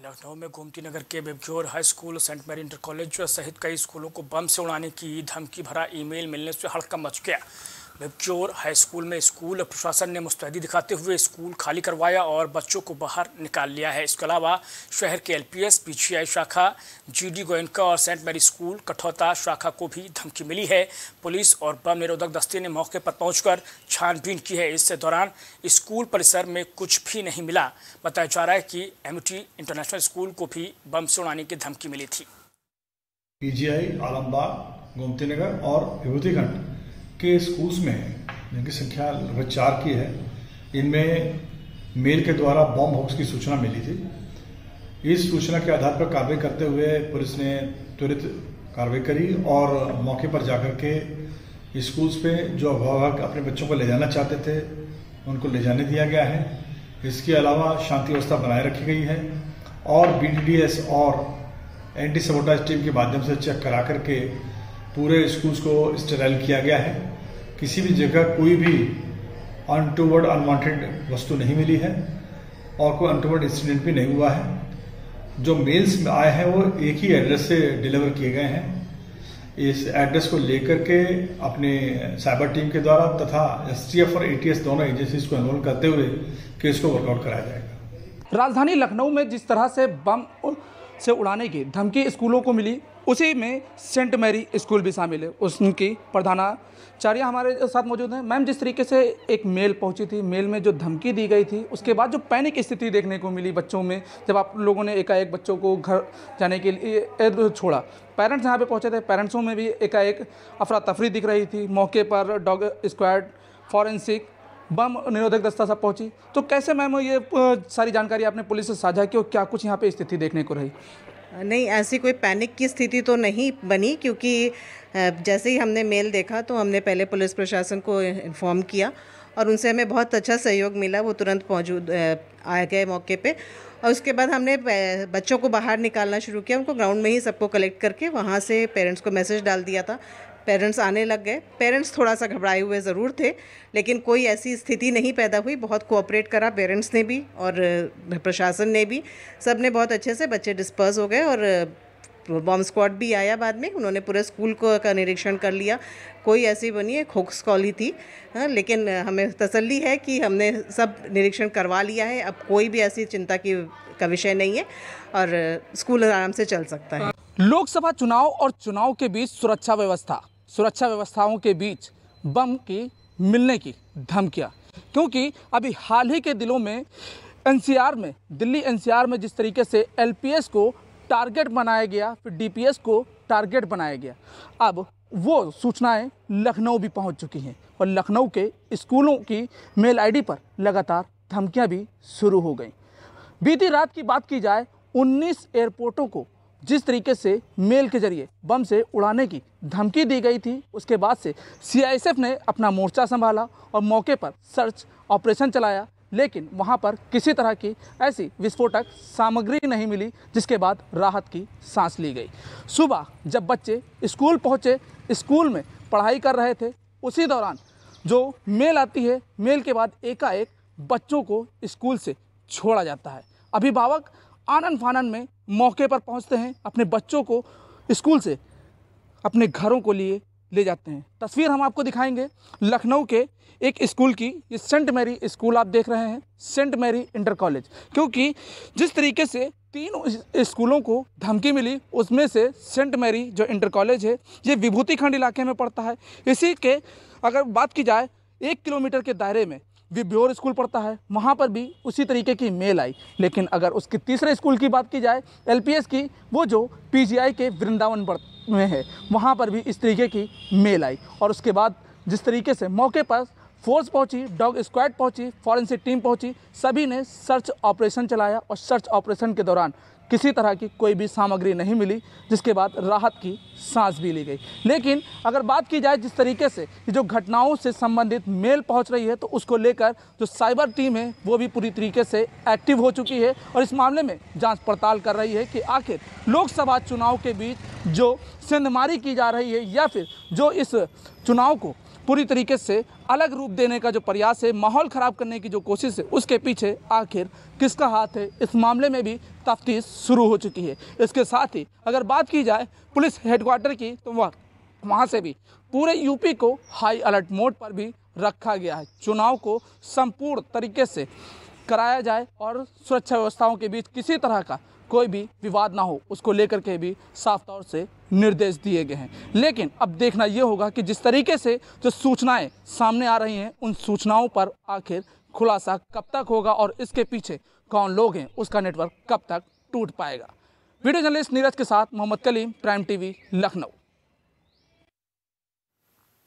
लखनऊ में गोमती नगर के बेबजोर high school, saint Mary inter college सहित कई स्कूलों को बम से उड़ाने की धमकी भरा ईमेल मिलने से हड़कंप मच गया। बेबजोर हाई स्कूल में स्कूल प्रशासन ने मुस्तैदी दिखाते हुए स्कूल खाली करवाया और बच्चों को बाहर निकाल लिया है। इसके अलावा शहर के LPS, PGI शाखा, GD गोयनका और सेंट मैरी स्कूल कठौता शाखा को भी धमकी मिली है। पुलिस और बम निरोधक दस्ते ने मौके पर पहुंचकर छानबीन की है। इस दौरान स्कूल परिसर में कुछ भी नहीं मिला। बताया जा रहा है कि MUT इंटरनेशनल स्कूल को भी बम से उड़ाने की धमकी मिली थी। PGI आलमबाग, गोमती नगर और विभूतिखंड के स्कूल्स में, जिनकी संख्या लगभग 4 की है, इनमें मेल के द्वारा बम होक्स की सूचना मिली थी। इस सूचना के आधार पर कार्रवाई करते हुए पुलिस ने त्वरित कार्रवाई करी और मौके पर जाकर के स्कूल्स पे जो अभिभावक अपने बच्चों को ले जाना चाहते थे उनको ले जाने दिया गया है। इसके अलावा शांति व्यवस्था बनाए रखी गई है और BTDS और एंटी सबोटाज टीम के माध्यम से चेक करा करके पूरे स्कूल्स को स्टेराइल किया गया है। किसी भी जगह कोई भी अनटूवर्ड अनवांटेड वस्तु नहीं मिली है और कोई अनटूवर्ड इंसिडेंट भी नहीं हुआ है। जो मेल्स आए हैं वो एक ही एड्रेस से डिलीवर किए गए हैं। इस एड्रेस को लेकर के अपने साइबर टीम के द्वारा तथा STF और ATS दोनों एजेंसीज को इन्वॉल्व करते हुए केस को वर्कआउट कराया जाएगा। राजधानी लखनऊ में जिस तरह से बम से उड़ाने की धमकी स्कूलों को मिली, उसी में सेंट मैरी स्कूल भी शामिल है। उसकी प्रधानाचार्य हमारे साथ मौजूद हैं। मैम, जिस तरीके से एक मेल पहुंची थी, मेल में जो धमकी दी गई थी, उसके बाद जो पैनिक स्थिति देखने को मिली बच्चों में, जब आप लोगों ने एकाएक बच्चों को घर जाने के लिए छोड़ा, पेरेंट्स यहाँ पे पहुंचे थे, पेरेंट्सों में भी एकाएक अफरा तफरी दिख रही थी। मौके पर डॉग स्क्वाड, फॉरेंसिक, बम निरोधक दस्ता सब पहुंची। तो कैसे मैम ये सारी जानकारी आपने पुलिस से साझा की और क्या कुछ यहाँ पे स्थिति देखने को रही? नहीं, ऐसी कोई पैनिक की स्थिति तो नहीं बनी, क्योंकि जैसे ही हमने मेल देखा तो हमने पहले पुलिस प्रशासन को इन्फॉर्म किया और उनसे हमें बहुत अच्छा सहयोग मिला। वो तुरंत मौजूद आ गए मौके पे और उसके बाद हमने बच्चों को बाहर निकालना शुरू किया। उनको ग्राउंड में ही सबको कलेक्ट करके वहाँ से पेरेंट्स को मैसेज डाल दिया था। पेरेंट्स आने लग गए। पेरेंट्स थोड़ा सा घबराए हुए ज़रूर थे, लेकिन कोई ऐसी स्थिति नहीं पैदा हुई। बहुत कोऑपरेट करा पेरेंट्स ने भी और प्रशासन ने भी, सब ने बहुत अच्छे से। बच्चे डिस्पर्स हो गए और बॉम्ब स्क्वाड भी आया बाद में। उन्होंने पूरे स्कूल को का निरीक्षण कर लिया। कोई ऐसी बनी है होक्स कॉल ही थी, लेकिन हमें तसल्ली है कि हमने सब निरीक्षण करवा लिया है। अब कोई भी ऐसी चिंता का विषय नहीं है और स्कूल आराम से चल सकता है। लोकसभा चुनाव और चुनाव के बीच सुरक्षा व्यवस्थाओं के बीच बम की मिलने की धमकियां, क्योंकि अभी हाल ही के दिनों में दिल्ली NCR में जिस तरीके से LPS को टारगेट बनाया गया, फिर DPS को टारगेट बनाया गया, अब वो सूचनाएं लखनऊ भी पहुंच चुकी हैं और लखनऊ के स्कूलों की मेल ID पर लगातार धमकियां भी शुरू हो गई। बीती रात की बात की जाए, 19 एयरपोर्टों को जिस तरीके से मेल के जरिए बम से उड़ाने की धमकी दी गई थी, उसके बाद से CISF ने अपना मोर्चा संभाला और मौके पर सर्च ऑपरेशन चलाया, लेकिन वहां पर किसी तरह की ऐसी विस्फोटक सामग्री नहीं मिली, जिसके बाद राहत की सांस ली गई। सुबह जब बच्चे स्कूल पहुंचे, स्कूल में पढ़ाई कर रहे थे, उसी दौरान जो मेल आती है, मेल के बाद एकाएक बच्चों को स्कूल से छोड़ा जाता है। अभिभावक आनन फानन में मौके पर पहुंचते हैं, अपने बच्चों को स्कूल से अपने घरों को लिए ले जाते हैं। तस्वीर हम आपको दिखाएंगे लखनऊ के एक स्कूल की। ये सेंट मैरी स्कूल आप देख रहे हैं, सेंट मैरी इंटर कॉलेज, क्योंकि जिस तरीके से 3 स्कूलों को धमकी मिली, उसमें से सेंट मैरी जो इंटर कॉलेज है, ये विभूतिखंड इलाके में पड़ता है। इसी के अगर बात की जाए 1 किलोमीटर के दायरे में बेबजोर स्कूल पड़ता है, वहाँ पर भी उसी तरीके की मेल आई। लेकिन अगर उसके तीसरे स्कूल की बात की जाए, LPS की, वो जो PGI के वृंदावन में है, वहाँ पर भी इस तरीके की मेल आई। और उसके बाद जिस तरीके से मौके पर फोर्स पहुंची, डॉग स्क्वाड पहुंची, फॉरेंसिक टीम पहुंची, सभी ने सर्च ऑपरेशन चलाया और सर्च ऑपरेशन के दौरान किसी तरह की कोई भी सामग्री नहीं मिली, जिसके बाद राहत की सांस भी ली गई। लेकिन अगर बात की जाए जिस तरीके से जो घटनाओं से संबंधित मेल पहुंच रही है, तो उसको लेकर जो साइबर टीम है वो भी पूरी तरीके से एक्टिव हो चुकी है और इस मामले में जांच पड़ताल कर रही है कि आखिर लोकसभा चुनाव के बीच जो सेंधमारी की जा रही है या फिर जो इस चुनाव को पूरी तरीके से अलग रूप देने का जो प्रयास है, माहौल ख़राब करने की जो कोशिश है, उसके पीछे आखिर किसका हाथ है, इस मामले में भी तफ्तीश शुरू हो चुकी है। इसके साथ ही अगर बात की जाए पुलिस हेडक्वार्टर की, तो वहाँ से भी पूरे यूपी को हाई अलर्ट मोड पर भी रखा गया है। चुनाव को संपूर्ण तरीके से कराया जाए और सुरक्षा व्यवस्थाओं के बीच किसी तरह का कोई भी विवाद ना हो, उसको लेकर के भी साफ तौर से निर्देश दिए गए हैं। लेकिन अब देखना ये होगा कि जिस तरीके से जो सूचनाएं सामने आ रही हैं, उन सूचनाओं पर आखिर खुलासा कब तक होगा और इसके पीछे कौन लोग हैं, उसका नेटवर्क कब तक टूट पाएगा। वीडियो जर्नलिस्ट नीरज के साथ मोहम्मद कलीम, प्राइम टीवी, लखनऊ।